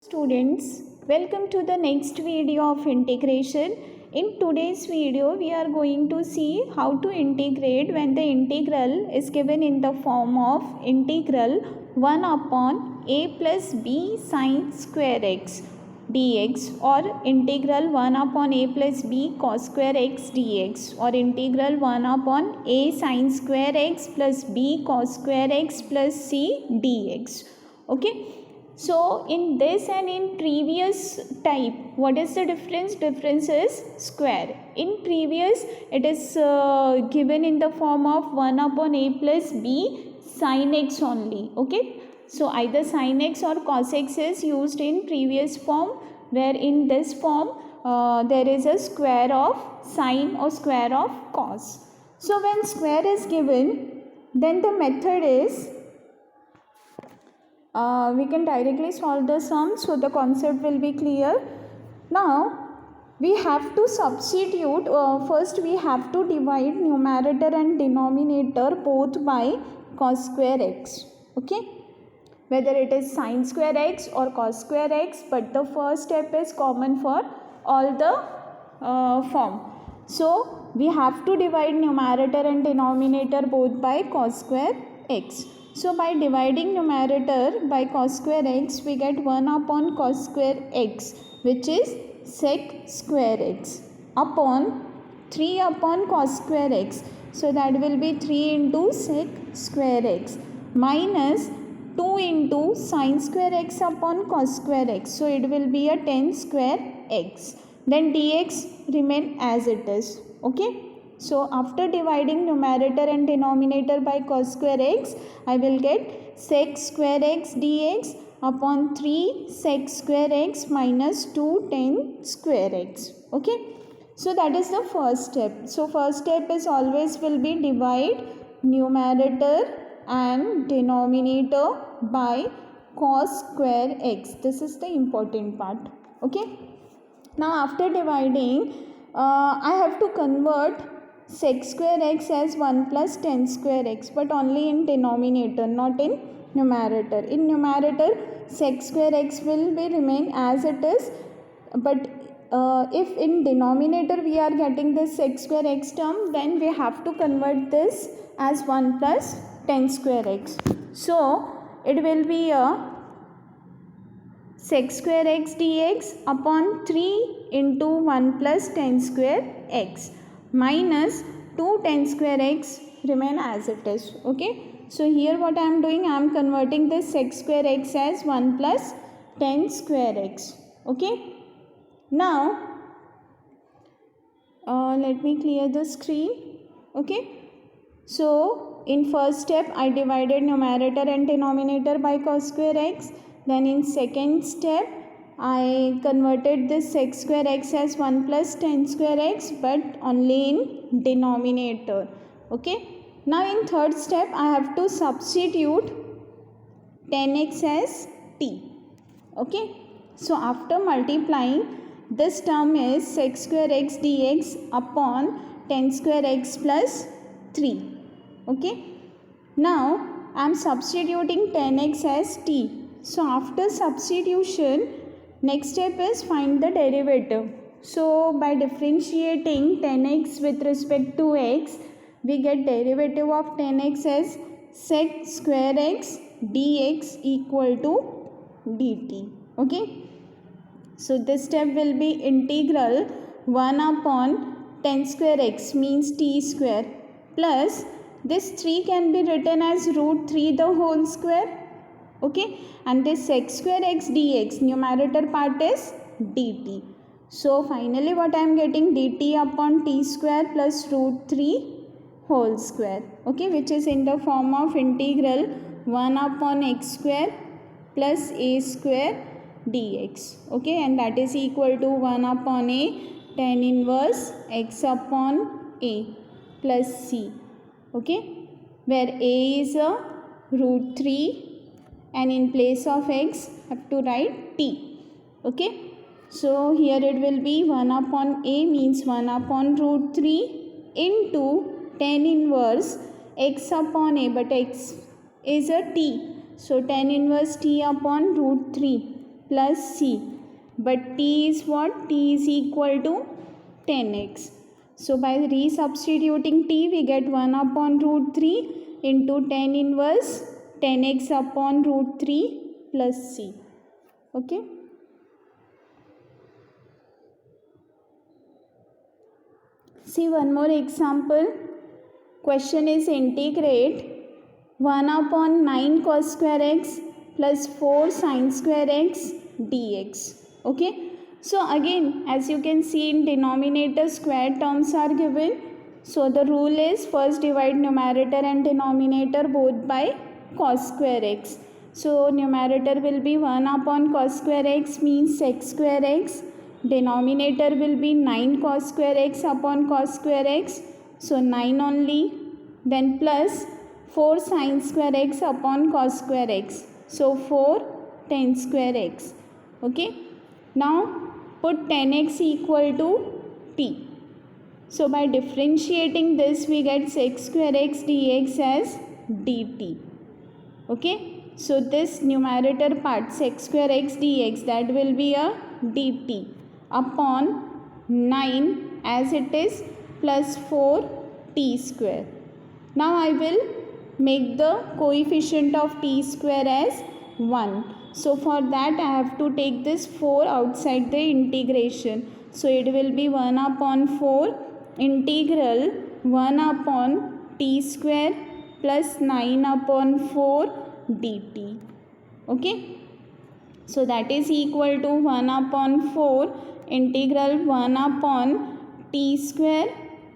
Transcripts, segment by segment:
Students, welcome to the next video of integration. In today's video, we are going to see how to integrate when the integral is given in the form of integral 1 upon a plus b sine square x dx or integral 1 upon a plus b cos square x dx or integral 1 upon a sine square x plus b cos square x plus c dx. Okay. So in this and in previous type, what is the difference? Difference is square. In previous, it is given in the form of 1 upon a plus b sin x only. Okay. So either sin x or cos x is used in previous form, where in this form there is a square of sin or square of cos. So when square is given, then the method is we can directly solve the sum, so the concept will be clear. Now we have to substitute, first we have to divide numerator and denominator both by cos square x. Okay, whether it is sin square x or cos square x, but the first step is common for all the form. So we have to divide numerator and denominator both by cos square x. So by dividing numerator by cos square x, we get 1 upon cos square x, which is sec square x, upon 3 upon cos square x. So that will be 3 into sec square x minus 2 into sin square x upon cos square x. So it will be a 10 square x. Then dx remain as it is. Okay. So after dividing numerator and denominator by cos square x, I will get sec square x dx upon 3 sec square x minus 2 10 square x. Okay. So that is the first step. So first step is always will be divide numerator and denominator by cos square x. This is the important part. Okay. Now after dividing, I have to convert sec square x as 1 plus 10 square x, but only in denominator, not in numerator. In numerator, sec square x will be remain as it is, but if in denominator we are getting this sec square x term, then we have to convert this as 1 plus 10 square x. So it will be a sec square x dx upon 3 into 1 plus 10 square x minus 2 10 square x remain as it is. Okay. So here what I am doing, I am converting this sec square x as 1 plus 10 square x. Okay. Now let me clear the screen. Okay. So in first step I divided numerator and denominator by cos square x. Then in second step I converted this sec square x as 1 plus 10 square x, but only in denominator. Okay. Now in third step I have to substitute 10x as t. Okay. So after multiplying, this term is sec square x dx upon 10 square x plus 3. Okay. Now I am substituting 10x as t. So after substitution, next step is find the derivative. So by differentiating 10x with respect to x, we get derivative of 10x as sec square x dx equal to dt. Okay. So this step will be integral 1 upon 10 square x means t square plus this 3 can be written as root 3 the whole square. Okay, and this sec square x dx, numerator part is dt. So finally what I am getting, dt upon t square plus root 3 whole square. Okay, which is in the form of integral 1 upon x square plus a square dx. Okay, and that is equal to 1 upon a tan inverse x upon a plus c. Okay, where a is a root 3 and in place of x have to write t. Okay. So here it will be 1 upon a means 1 upon root 3 into tan inverse x upon a, but x is a t. So tan inverse t upon root 3 plus c. But t is what? T is equal to 10x. So by resubstituting t, we get 1 upon root 3 into 10 inverse 10x upon root 3 plus c. Okay. See one more example. Question is integrate 1 upon 9 cos square x plus 4 sin square x dx. Okay. So again, as you can see in denominator, square terms are given. So the rule is first divide numerator and denominator both by cos square x. So numerator will be 1 upon cos square x means x square x. Denominator will be 9 cos square x upon cos square x. So 9 only. Then plus 4 sin square x upon cos square x. So 4 10 square x. Okay. Now put 10x equal to t. So by differentiating this, we get sec square x dx as dt. Okay. So this numerator part, sec square x dx, that will be a dt upon 9 as it is plus 4 t square. Now I will make the coefficient of t square as 1. So for that I have to take this 4 outside the integration. So it will be 1 upon 4 integral 1 upon t square plus 9 upon 4 dt. Okay. So that is equal to 1 upon 4 integral 1 upon t square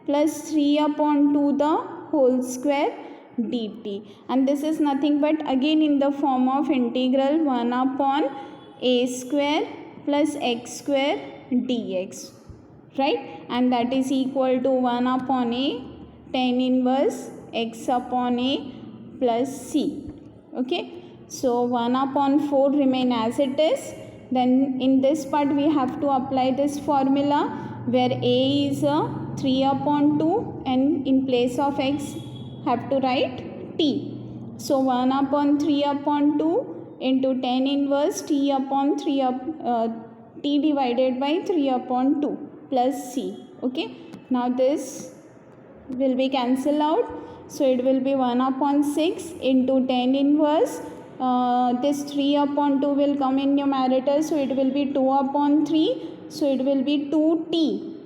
plus 3 upon 2 the whole square dt. And this is nothing but again in the form of integral 1 upon a square plus x square dx. Right? And that is equal to 1 upon a 10 inverse x upon a plus c. Okay. So 1 upon 4 remain as it is. Then in this part we have to apply this formula where a is a 3 upon 2 and in place of x have to write t. So 1 upon 3 upon 2 into 10 inverse t upon 3 t divided by 3 upon 2 plus c. Okay. Now this will be cancelled out. So it will be 1 upon 6 into 10 inverse. This 3 upon 2 will come in numerator. So it will be 2 upon 3. So it will be 2t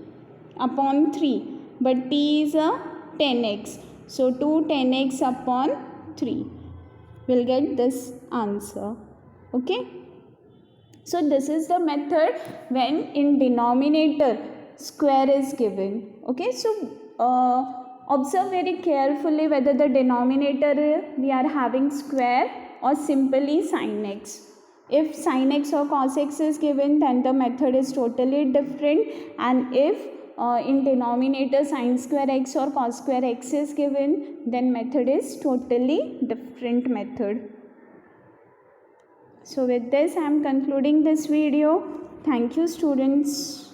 upon 3. But t is a 10x. So 2 10x upon 3. We'll get this answer. Okay. So this is the method when in denominator square is given. Okay. So observe very carefully whether the denominator we are having square or simply sin x. If sin x or cos x is given, then the method is totally different. And if in denominator sin square x or cos square x is given, then method is totally different method. So with this I am concluding this video. Thank you students.